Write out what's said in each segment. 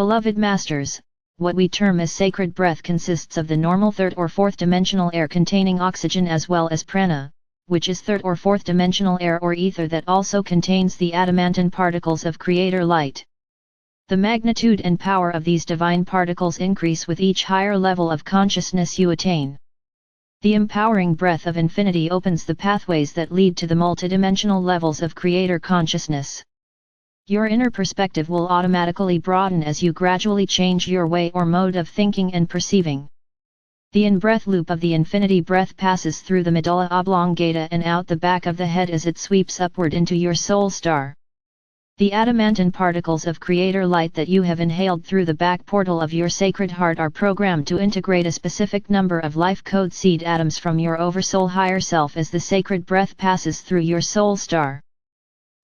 Beloved Masters, what we term as sacred breath consists of the normal third or fourth dimensional air containing oxygen as well as prana, which is third or fourth dimensional air or ether that also contains the adamantine particles of creator light. The magnitude and power of these divine particles increase with each higher level of consciousness you attain. The empowering breath of infinity opens the pathways that lead to the multidimensional levels of creator consciousness. Your inner perspective will automatically broaden as you gradually change your way or mode of thinking and perceiving. The in-breath loop of the infinity breath passes through the medulla oblongata and out the back of the head as it sweeps upward into your soul star. The adamantine particles of creator light that you have inhaled through the back portal of your sacred heart are programmed to integrate a specific number of life code seed atoms from your oversoul higher self as the sacred breath passes through your soul star.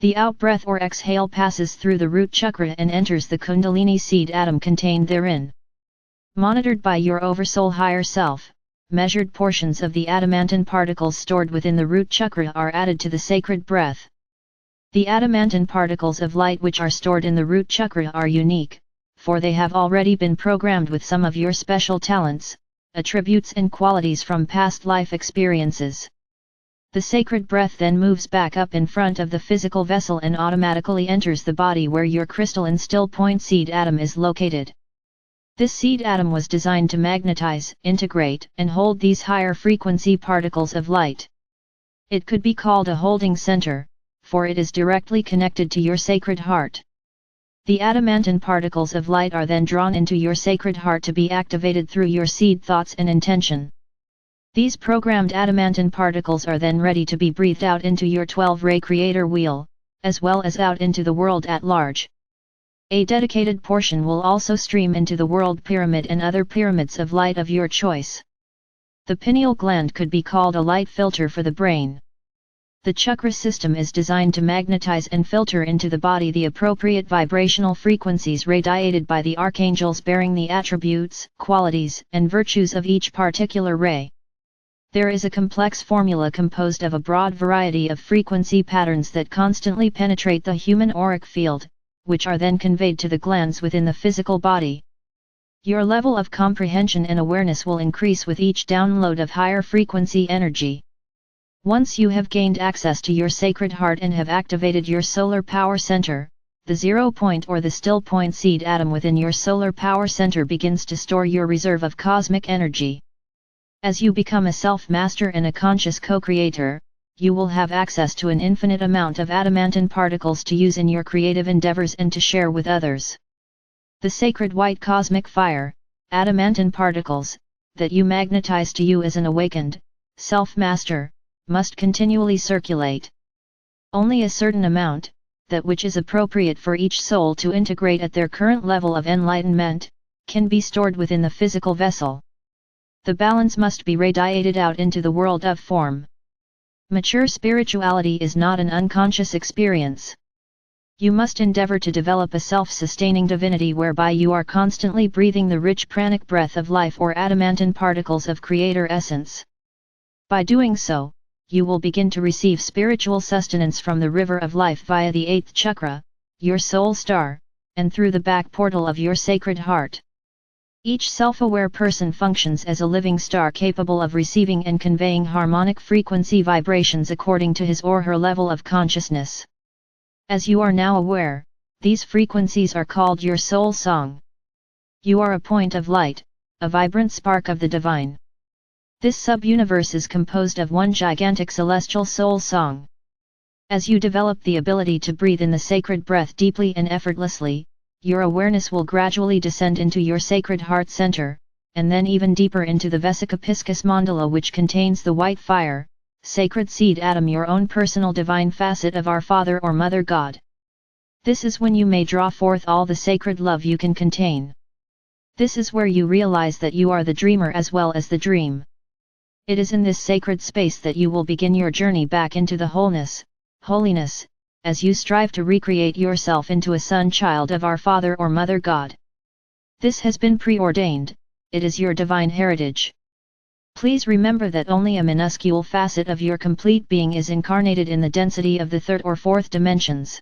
The out-breath or exhale passes through the root chakra and enters the kundalini seed atom contained therein. Monitored by your oversoul higher self, measured portions of the adamantine particles stored within the root chakra are added to the sacred breath. The adamantine particles of light which are stored in the root chakra are unique, for they have already been programmed with some of your special talents, attributes and qualities from past life experiences. The sacred breath then moves back up in front of the physical vessel and automatically enters the body where your crystalline still point seed atom is located. This seed atom was designed to magnetize, integrate, and hold these higher frequency particles of light. It could be called a holding center, for it is directly connected to your sacred heart. The adamantine particles of light are then drawn into your sacred heart to be activated through your seed thoughts and intention. These programmed adamantine particles are then ready to be breathed out into your 12-ray creator wheel, as well as out into the world at large. A dedicated portion will also stream into the world pyramid and other pyramids of light of your choice. The pineal gland could be called a light filter for the brain. The chakra system is designed to magnetize and filter into the body the appropriate vibrational frequencies radiated by the archangels bearing the attributes, qualities, and virtues of each particular ray. There is a complex formula composed of a broad variety of frequency patterns that constantly penetrate the human auric field, which are then conveyed to the glands within the physical body. Your level of comprehension and awareness will increase with each download of higher frequency energy. Once you have gained access to your sacred heart and have activated your solar power center, the 0 point or the still point seed atom within your solar power center begins to store your reserve of cosmic energy. As you become a self-master and a conscious co-creator, you will have access to an infinite amount of adamantine particles to use in your creative endeavors and to share with others. The sacred white cosmic fire, adamantine particles, that you magnetize to you as an awakened, self-master, must continually circulate. Only a certain amount, that which is appropriate for each soul to integrate at their current level of enlightenment, can be stored within the physical vessel. The balance must be radiated out into the world of form. Mature spirituality is not an unconscious experience. You must endeavor to develop a self-sustaining divinity whereby you are constantly breathing the rich pranic breath of life or adamantine particles of creator essence. By doing so, you will begin to receive spiritual sustenance from the river of life via the 8th chakra, your soul star, and through the back portal of your sacred heart. Each self-aware person functions as a living star capable of receiving and conveying harmonic frequency vibrations according to his or her level of consciousness. As you are now aware, these frequencies are called your soul song. You are a point of light, a vibrant spark of the divine. This sub-universe is composed of one gigantic celestial soul song. As you develop the ability to breathe in the sacred breath deeply and effortlessly, your awareness will gradually descend into your sacred heart center, and then even deeper into the Vesica Piscis mandala, which contains the white fire, sacred seed atom, your own personal divine facet of our Father or Mother God. This is when you may draw forth all the sacred love you can contain. This is where you realize that you are the dreamer as well as the dream. It is in this sacred space that you will begin your journey back into the wholeness, holiness, as you strive to recreate yourself into a son child of our Father or Mother God. This has been preordained, it is your divine heritage. Please remember that only a minuscule facet of your complete being is incarnated in the density of the third or fourth dimensions.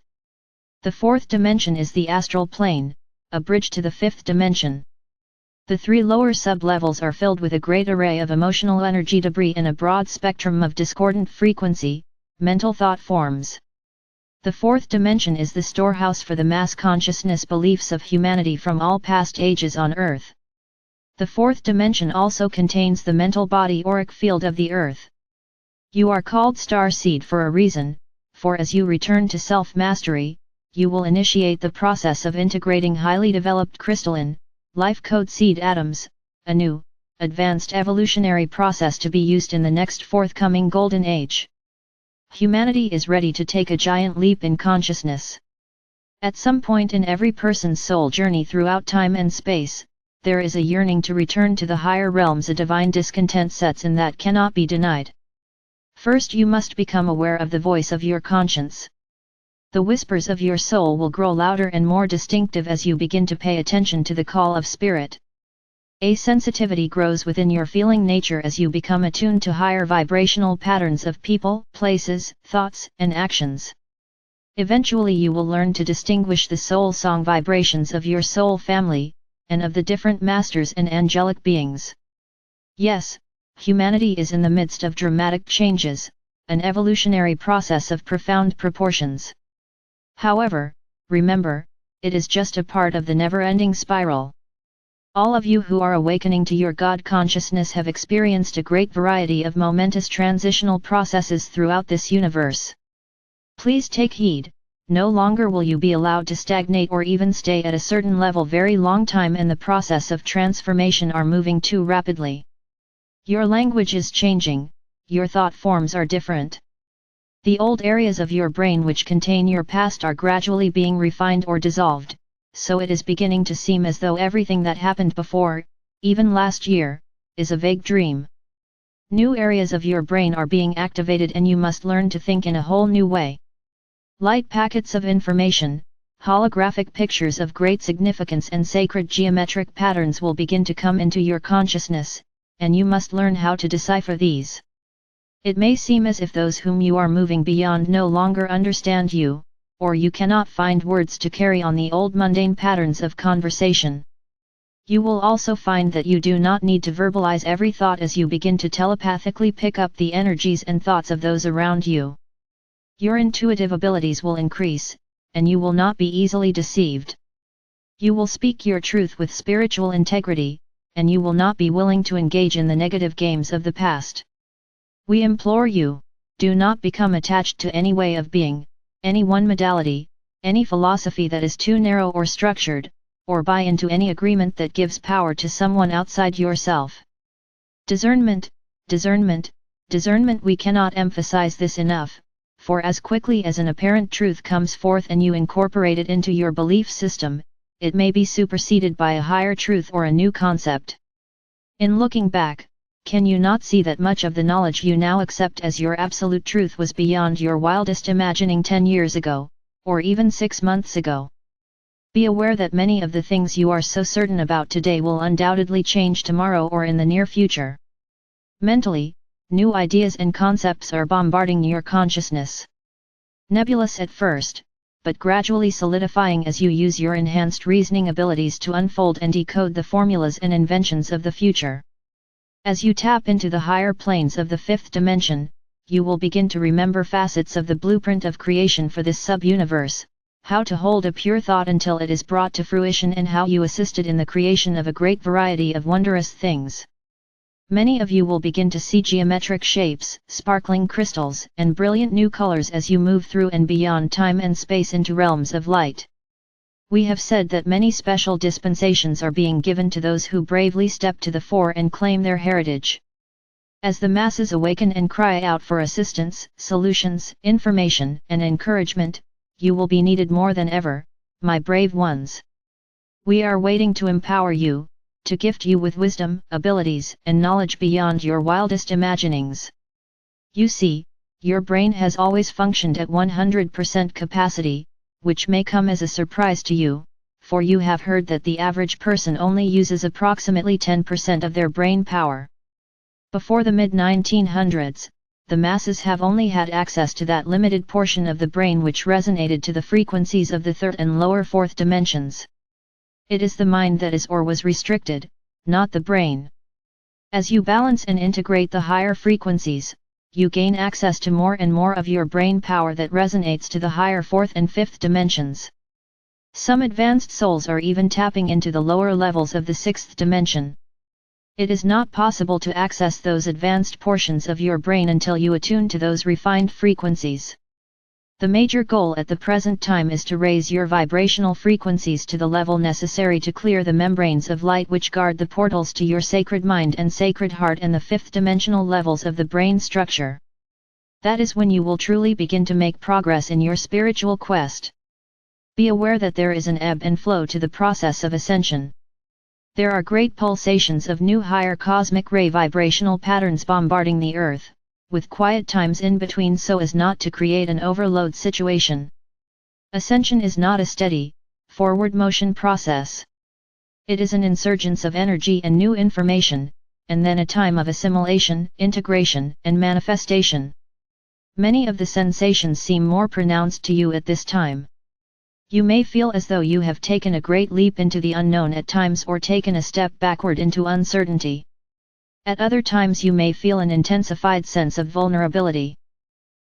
The fourth dimension is the astral plane, a bridge to the fifth dimension. The three lower sub-levels are filled with a great array of emotional energy debris in a broad spectrum of discordant frequency, mental thought forms. The fourth dimension is the storehouse for the mass consciousness beliefs of humanity from all past ages on Earth. The fourth dimension also contains the mental body auric field of the Earth. You are called star seed for a reason, for as you return to self-mastery, you will initiate the process of integrating highly developed crystalline, life code seed atoms, a new, advanced evolutionary process to be used in the next forthcoming golden age. Humanity is ready to take a giant leap in consciousness. At some point in every person's soul journey throughout time and space, there is a yearning to return to the higher realms. A divine discontent sets in that cannot be denied. First you must become aware of the voice of your conscience. The whispers of your soul will grow louder and more distinctive as you begin to pay attention to the call of spirit. A sensitivity grows within your feeling nature as you become attuned to higher vibrational patterns of people, places, thoughts, and actions. Eventually you will learn to distinguish the soul song vibrations of your soul family, and of the different masters and angelic beings. Yes, humanity is in the midst of dramatic changes, an evolutionary process of profound proportions. However, remember, it is just a part of the never-ending spiral. All of you who are awakening to your God consciousness have experienced a great variety of momentous transitional processes throughout this universe. Please take heed, no longer will you be allowed to stagnate or even stay at a certain level very long time, and the process of transformation are moving too rapidly. Your language is changing, your thought forms are different. The old areas of your brain which contain your past are gradually being refined or dissolved, so it is beginning to seem as though everything that happened before, even last year, is a vague dream. New areas of your brain are being activated and you must learn to think in a whole new way. Light packets of information, holographic pictures of great significance and sacred geometric patterns will begin to come into your consciousness, and you must learn how to decipher these. It may seem as if those whom you are moving beyond no longer understand you, or you cannot find words to carry on the old mundane patterns of conversation. You will also find that you do not need to verbalize every thought as you begin to telepathically pick up the energies and thoughts of those around you. Your intuitive abilities will increase, and you will not be easily deceived. You will speak your truth with spiritual integrity, and you will not be willing to engage in the negative games of the past. We implore you, do not become attached to any way of being, any one modality, any philosophy that is too narrow or structured, or buy into any agreement that gives power to someone outside yourself. Discernment, discernment, discernment. We cannot emphasize this enough, for as quickly as an apparent truth comes forth and you incorporate it into your belief system, it may be superseded by a higher truth or a new concept. In looking back, can you not see that much of the knowledge you now accept as your absolute truth was beyond your wildest imagining 10 years ago, or even 6 months ago? Be aware that many of the things you are so certain about today will undoubtedly change tomorrow or in the near future. Mentally, new ideas and concepts are bombarding your consciousness. Nebulous at first, but gradually solidifying as you use your enhanced reasoning abilities to unfold and decode the formulas and inventions of the future. As you tap into the higher planes of the fifth dimension, you will begin to remember facets of the blueprint of creation for this sub-universe, how to hold a pure thought until it is brought to fruition, and how you assisted in the creation of a great variety of wondrous things. Many of you will begin to see geometric shapes, sparkling crystals, and brilliant new colors as you move through and beyond time and space into realms of light. We have said that many special dispensations are being given to those who bravely step to the fore and claim their heritage. As the masses awaken and cry out for assistance, solutions, information, and encouragement, you will be needed more than ever, my brave ones. We are waiting to empower you, to gift you with wisdom, abilities, and knowledge beyond your wildest imaginings. You see, your brain has always functioned at 100% capacity, which may come as a surprise to you, for you have heard that the average person only uses approximately 10% of their brain power. Before the mid-1900s, the masses have only had access to that limited portion of the brain which resonated to the frequencies of the third and lower fourth dimensions. It is the mind that is or was restricted, not the brain. As you balance and integrate the higher frequencies, you gain access to more and more of your brain power that resonates to the higher fourth and fifth dimensions. Some advanced souls are even tapping into the lower levels of the sixth dimension. It is not possible to access those advanced portions of your brain until you attune to those refined frequencies. The major goal at the present time is to raise your vibrational frequencies to the level necessary to clear the membranes of light which guard the portals to your sacred mind and sacred heart and the fifth dimensional levels of the brain structure. That is when you will truly begin to make progress in your spiritual quest. Be aware that there is an ebb and flow to the process of ascension. There are great pulsations of new higher cosmic ray vibrational patterns bombarding the earth, with quiet times in between so as not to create an overload situation. Ascension is not a steady, forward motion process. It is an insurgence of energy and new information, and then a time of assimilation, integration, and manifestation. Many of the sensations seem more pronounced to you at this time. You may feel as though you have taken a great leap into the unknown at times or taken a step backward into uncertainty. At other times you may feel an intensified sense of vulnerability.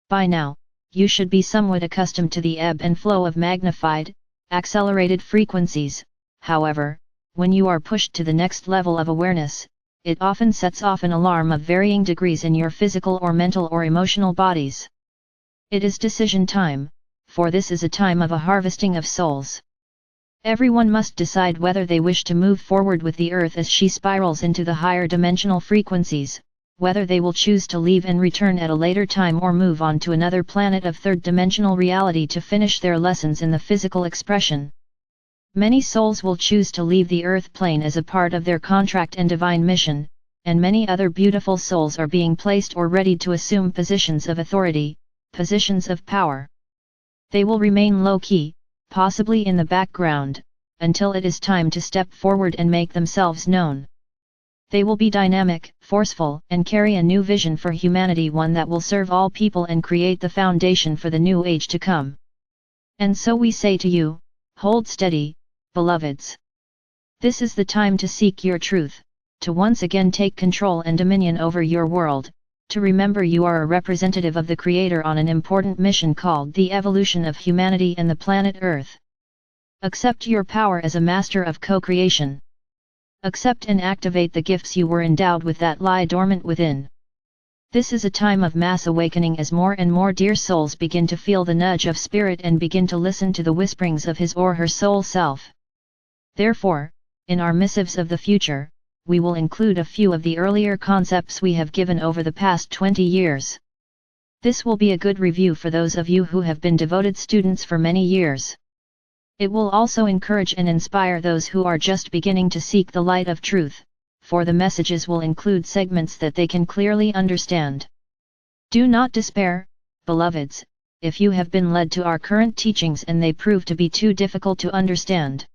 By now, you should be somewhat accustomed to the ebb and flow of magnified, accelerated frequencies. However, when you are pushed to the next level of awareness, it often sets off an alarm of varying degrees in your physical or mental or emotional bodies. It is decision time, for this is a time of a harvesting of souls. Everyone must decide whether they wish to move forward with the earth as she spirals into the higher dimensional frequencies, whether they will choose to leave and return at a later time or move on to another planet of third dimensional reality to finish their lessons in the physical expression. Many souls will choose to leave the earth plane as a part of their contract and divine mission, and many other beautiful souls are being placed or ready to assume positions of authority, positions of power. They will remain low-key, possibly in the background, until it is time to step forward and make themselves known. They will be dynamic, forceful, and carry a new vision for humanity, one that will serve all people and create the foundation for the new age to come. And so we say to you, hold steady, beloveds. This is the time to seek your truth, to once again take control and dominion over your world, to remember you are a representative of the Creator on an important mission called the evolution of humanity and the planet Earth. Accept your power as a master of co-creation. Accept and activate the gifts you were endowed with that lie dormant within. This is a time of mass awakening as more and more dear souls begin to feel the nudge of spirit and begin to listen to the whisperings of his or her soul self. Therefore, in our missives of the future, we will include a few of the earlier concepts we have given over the past 20 years. This will be a good review for those of you who have been devoted students for many years. It will also encourage and inspire those who are just beginning to seek the light of truth, for the messages will include segments that they can clearly understand. Do not despair, beloveds, if you have been led to our current teachings and they prove to be too difficult to understand.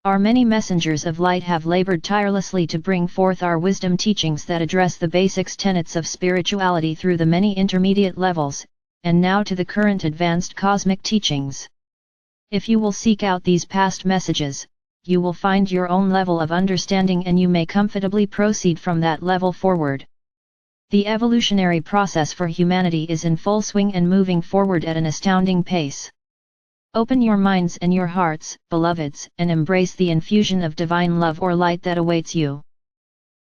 Our many messengers of light have labored tirelessly to bring forth our wisdom teachings that address the basics tenets of spirituality through the many intermediate levels, and now to the current advanced cosmic teachings. If you will seek out these past messages, you will find your own level of understanding and you may comfortably proceed from that level forward. The evolutionary process for humanity is in full swing and moving forward at an astounding pace. Open your minds and your hearts, beloveds, and embrace the infusion of divine love or light that awaits you.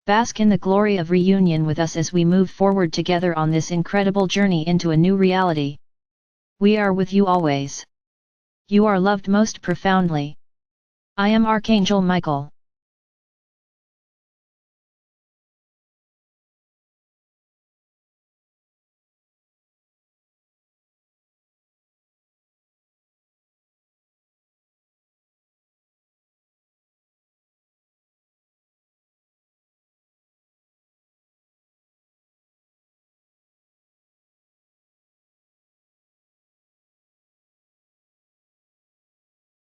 Bask in the glory of reunion with us as we move forward together on this incredible journey into a new reality. We are with you always. You are loved most profoundly. I am Archangel Michael.